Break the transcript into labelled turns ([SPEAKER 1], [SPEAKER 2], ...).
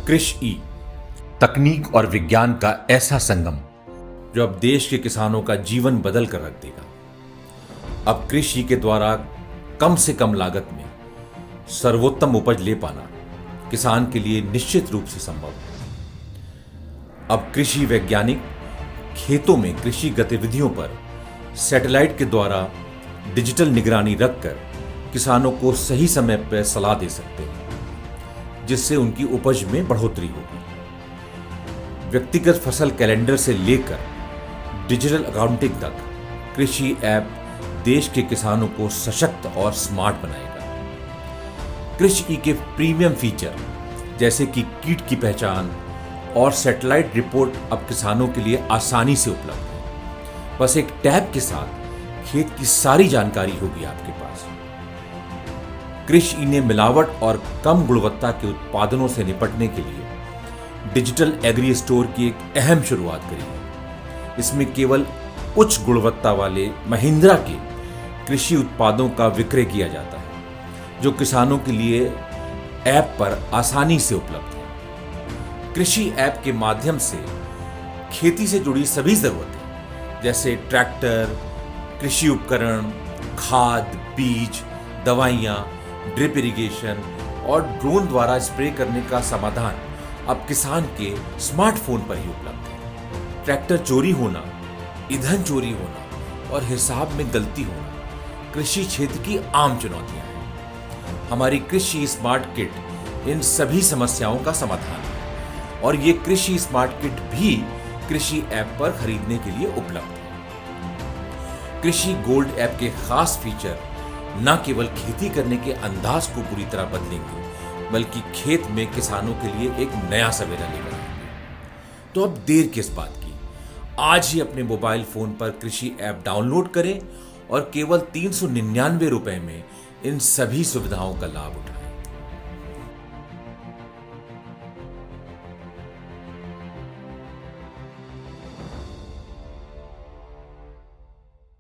[SPEAKER 1] कृषि ई तकनीक और विज्ञान का ऐसा संगम जो अब देश के किसानों का जीवन बदल कर रख देगा। अब कृषि के द्वारा कम से कम लागत में सर्वोत्तम उपज ले पाना किसान के लिए निश्चित रूप से संभव है। अब कृषि वैज्ञानिक खेतों में कृषि गतिविधियों पर सैटेलाइट के द्वारा डिजिटल निगरानी रखकर किसानों को सही समय पर सलाह दे सकते हैं, जिससे उनकी उपज में बढ़ोतरी होगी। व्यक्तिगत फसल कैलेंडर से लेकर डिजिटल अकाउंटिंग तक कृषि ऐप देश के किसानों को सशक्त और स्मार्ट बनाएगा। कृषि ई के प्रीमियम फीचर जैसे कि कीट की पहचान और सैटेलाइट रिपोर्ट अब किसानों के लिए आसानी से उपलब्ध है। बस एक टैब के साथ खेत की सारी जानकारी होगी आपके पास। कृषि ई ने मिलावट और कम गुणवत्ता के उत्पादनों से निपटने के लिए डिजिटल एग्री स्टोर की एक अहम शुरुआत करी है। इसमें केवल उच्च गुणवत्ता वाले महिंद्रा के कृषि उत्पादों का विक्रय किया जाता है, जो किसानों के लिए ऐप पर आसानी से उपलब्ध है। कृषि ऐप के माध्यम से खेती से जुड़ी सभी जरूरतें जैसे ट्रैक्टर, कृषि उपकरण, खाद, बीज, दवाइयाँ, ड्रिप इरिगेशन और ड्रोन द्वारा स्प्रे करने का समाधान अब किसान के स्मार्टफोन पर ही उपलब्ध है। ट्रैक्टर चोरी होना, ईंधन चोरी होना और हिसाब में गलती होना कृषि क्षेत्र की आम चुनौतियां हैं। हमारी कृषि स्मार्ट किट इन सभी समस्याओं का समाधान है और ये कृषि स्मार्ट किट भी कृषि ऐप पर खरीदने के लिए उपलब्ध है। कृषि गोल्ड ऐप के खास फीचर न केवल खेती करने के अंदाज को पूरी तरह बदलेंगे, बल्कि खेत में किसानों के लिए एक नया सवेरा लेकर आएंगे। तो अब देर किस बात की, आज ही अपने मोबाइल फोन पर कृषि ऐप डाउनलोड करें और केवल 399 रुपए में इन सभी सुविधाओं का लाभ उठाएं।